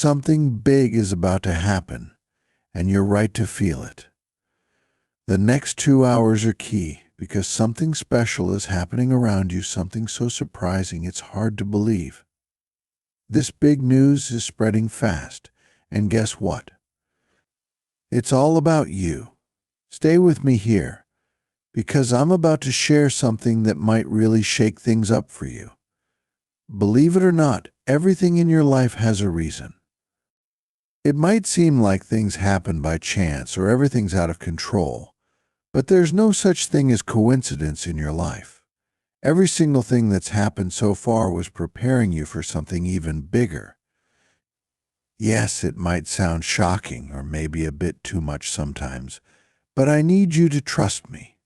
Something big is about to happen, and you're right to feel it. The next 2 hours are key because something special is happening around you, something so surprising it's hard to believe. This big news is spreading fast, and guess what? It's all about you. Stay with me here, because I'm about to share something that might really shake things up for you. Believe it or not, everything in your life has a reason. It might seem like things happen by chance or everything's out of control, but there's no such thing as coincidence in your life. Every single thing that's happened so far was preparing you for something even bigger. Yes, it might sound shocking or maybe a bit too much sometimes, but I need you to trust me.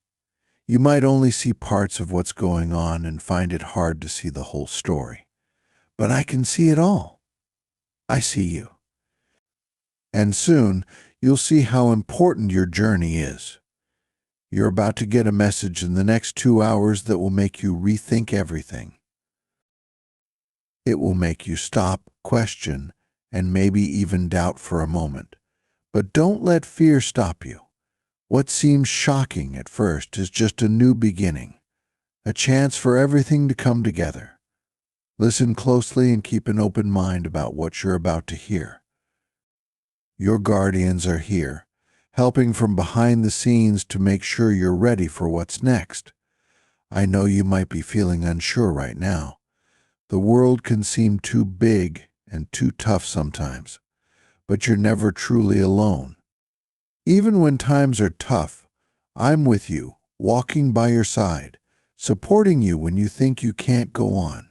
You might only see parts of what's going on and find it hard to see the whole story. But I can see it all. I see you. And soon, you'll see how important your journey is. You're about to get a message in the next 2 hours that will make you rethink everything. It will make you stop, question, and maybe even doubt for a moment. But don't let fear stop you. What seems shocking at first is just a new beginning, a chance for everything to come together. Listen closely and keep an open mind about what you're about to hear. Your guardians are here, helping from behind the scenes to make sure you're ready for what's next. I know you might be feeling unsure right now. The world can seem too big and too tough sometimes, but you're never truly alone. Even when times are tough, I'm with you, walking by your side, supporting you when you think you can't go on.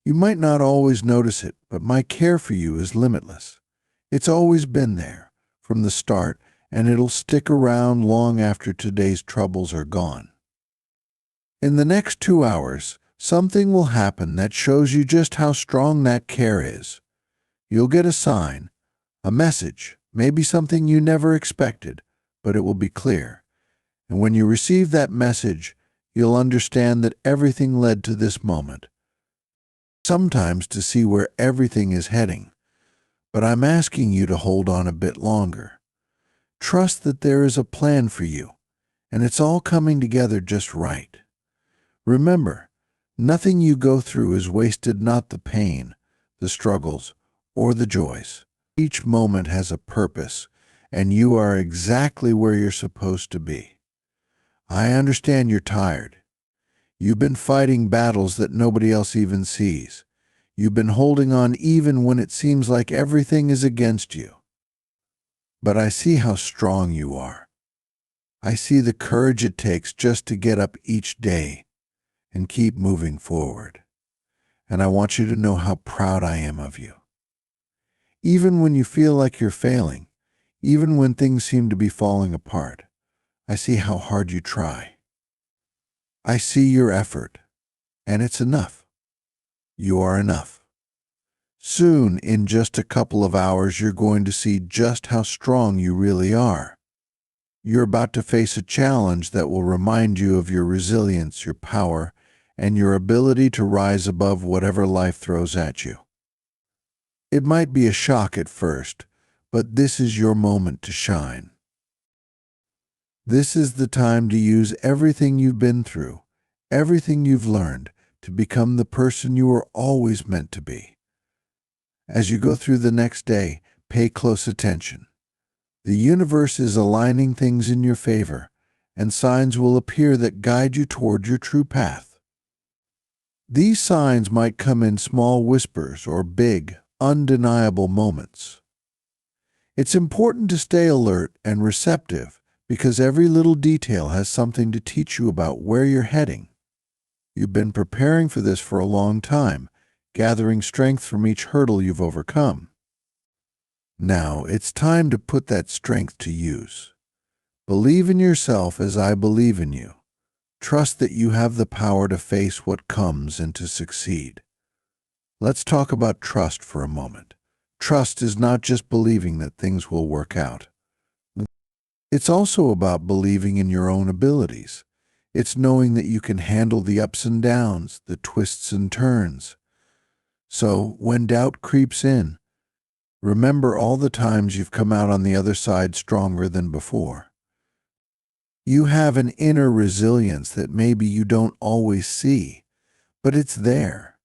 You might not always notice it, but my care for you is limitless. It's always been there, from the start, and it'll stick around long after today's troubles are gone. In the next 2 hours, something will happen that shows you just how strong that care is. You'll get a sign, a message, maybe something you never expected, but it will be clear. And when you receive that message, you'll understand that everything led to this moment. Sometimes to see where everything is heading, but I'm asking you to hold on a bit longer. Trust that there is a plan for you, and it's all coming together just right. Remember, nothing you go through is wasted, not the pain, the struggles, or the joys. Each moment has a purpose, and you are exactly where you're supposed to be. I understand you're tired. You've been fighting battles that nobody else even sees. You've been holding on even when it seems like everything is against you. But I see how strong you are. I see the courage it takes just to get up each day and keep moving forward. And I want you to know how proud I am of you. Even when you feel like you're failing, even when things seem to be falling apart, I see how hard you try. I see your effort, and it's enough. You are enough. Soon, in just a couple of hours, you're going to see just how strong you really are. You're about to face a challenge that will remind you of your resilience, your power, and your ability to rise above whatever life throws at you. It might be a shock at first, but this is your moment to shine. This is the time to use everything you've been through, everything you've learned, to become the person you were always meant to be. As you go through the next day, pay close attention. The universe is aligning things in your favor, and signs will appear that guide you toward your true path. These signs might come in small whispers or big, undeniable moments. It's important to stay alert and receptive because every little detail has something to teach you about where you're heading. You've been preparing for this for a long time, gathering strength from each hurdle you've overcome. Now, it's time to put that strength to use. Believe in yourself as I believe in you. Trust that you have the power to face what comes and to succeed. Let's talk about trust for a moment. Trust is not just believing that things will work out. It's also about believing in your own abilities. It's knowing that you can handle the ups and downs, the twists and turns. So, when doubt creeps in, Remember all the times you've come out on the other side stronger than before. You have an inner resilience that maybe you don't always see, but it's there.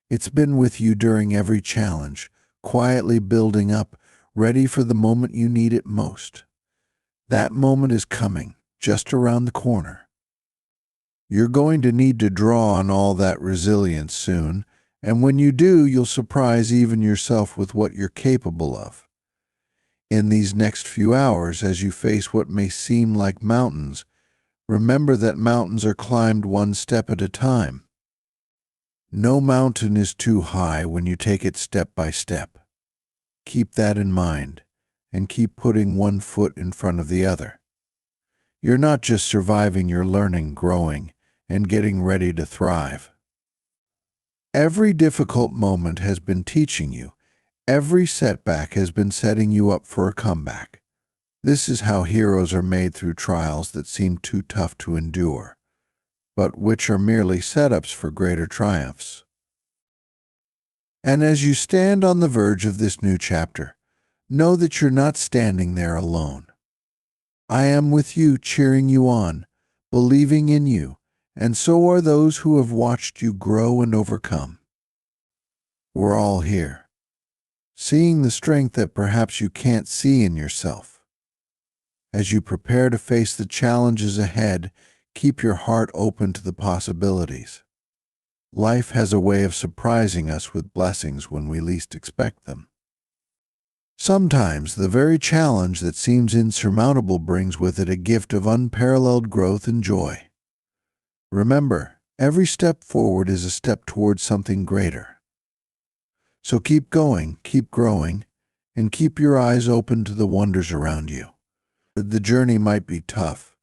It's been with you during every challenge, quietly building up, ready for the moment you need it most. That moment is coming, just around the corner. You're going to need to draw on all that resilience soon, and when you do, you'll surprise even yourself with what you're capable of. In these next few hours, as you face what may seem like mountains, remember that mountains are climbed one step at a time. No mountain is too high when you take it step by step. Keep that in mind, and keep putting one foot in front of the other. You're not just surviving, you're learning, growing, and getting ready to thrive. Every difficult moment has been teaching you. Every setback has been setting you up for a comeback. This is how heroes are made, through trials that seem too tough to endure, but which are merely setups for greater triumphs. And as you stand on the verge of this new chapter, know that you're not standing there alone. I am with you, cheering you on, believing in you, and so are those who have watched you grow and overcome. We're all here, seeing the strength that perhaps you can't see in yourself. As you prepare to face the challenges ahead, keep your heart open to the possibilities. Life has a way of surprising us with blessings when we least expect them. Sometimes the very challenge that seems insurmountable brings with it a gift of unparalleled growth and joy. Remember, every step forward is a step towards something greater. So keep going, keep growing, and keep your eyes open to the wonders around you. The journey might be tough,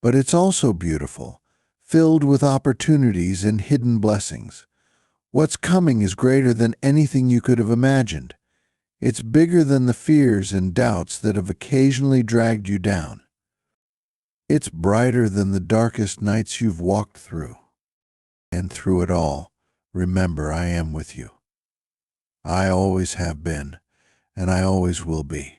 but it's also beautiful, filled with opportunities and hidden blessings. What's coming is greater than anything you could have imagined. It's bigger than the fears and doubts that have occasionally dragged you down. It's brighter than the darkest nights you've walked through. And through it all, remember, I am with you. I always have been, and I always will be.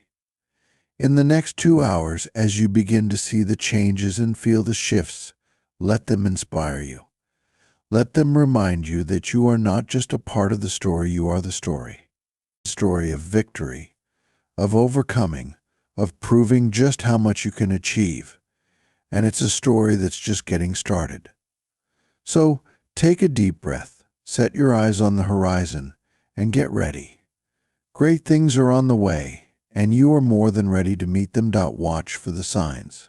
In the next 2 hours, as you begin to see the changes and feel the shifts, let them inspire you. Let them remind you that you are not just a part of the story, you are the story. A story of victory, of overcoming, of proving just how much you can achieve. And it's a story that's just getting started. So take a deep breath, set your eyes on the horizon, and get ready. Great things are on the way, and you are more than ready to meet them. Watch for the signs.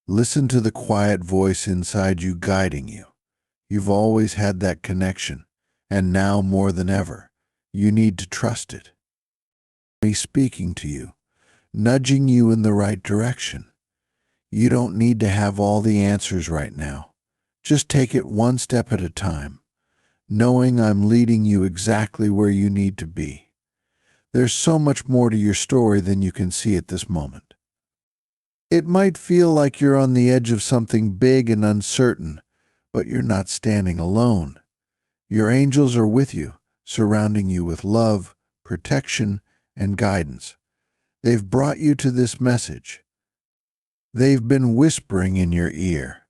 Listen to the quiet voice inside you guiding you. You've always had that connection, and now more than ever, you need to trust it. He's speaking to you, nudging you in the right direction. You don't need to have all the answers right now. Just take it one step at a time, knowing I'm leading you exactly where you need to be. There's so much more to your story than you can see at this moment. It might feel like you're on the edge of something big and uncertain, but you're not standing alone. Your angels are with you, surrounding you with love, protection, and guidance. They've brought you to this message. They've been whispering in your ear,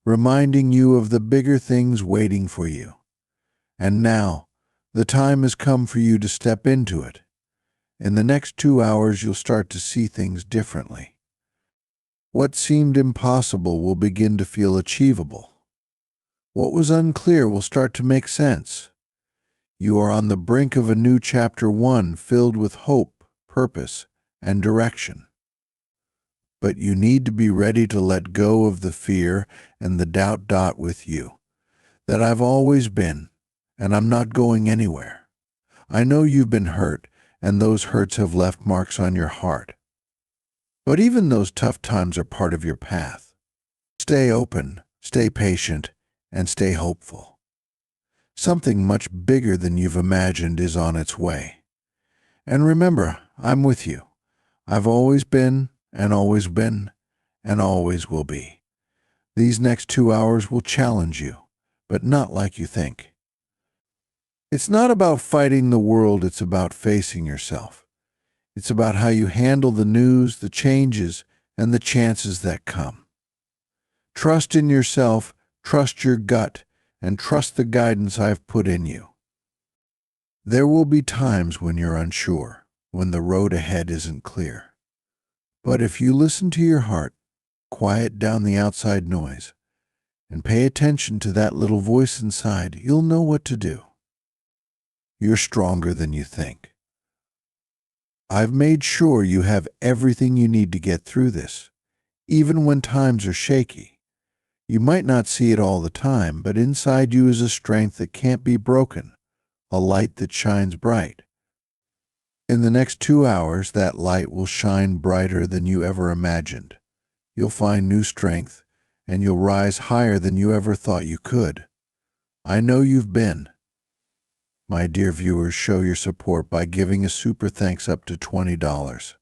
reminding you of the bigger things waiting for you. And now, the time has come for you to step into it. In the next 2 hours, you'll start to see things differently. What seemed impossible will begin to feel achievable. What was unclear will start to make sense. You are on the brink of a new chapter 1 filled with hope, purpose, and direction. But you need to be ready to let go of the fear and the doubt. With you, that I've always been, and I'm not going anywhere. I know you've been hurt, and those hurts have left marks on your heart. But even those tough times are part of your path. Stay open, stay patient, and stay hopeful. Something much bigger than you've imagined is on its way. And remember, I'm with you. I've always been, and always been, and always will be. These next 2 hours will challenge you, but not like you think. It's not about fighting the world, it's about facing yourself. It's about how you handle the news, the changes, and the chances that come. Trust in yourself, trust your gut, and trust the guidance I've put in you. There will be times when you're unsure, when the road ahead isn't clear. But if you listen to your heart, quiet down the outside noise, and pay attention to that little voice inside, you'll know what to do. You're stronger than you think. I've made sure you have everything you need to get through this, even when times are shaky. You might not see it all the time, but inside you is a strength that can't be broken, a light that shines bright. In the next 2 hours, that light will shine brighter than you ever imagined. You'll find new strength, and you'll rise higher than you ever thought you could. I know you've been. My dear viewers, show your support by giving a super thanks up to $20.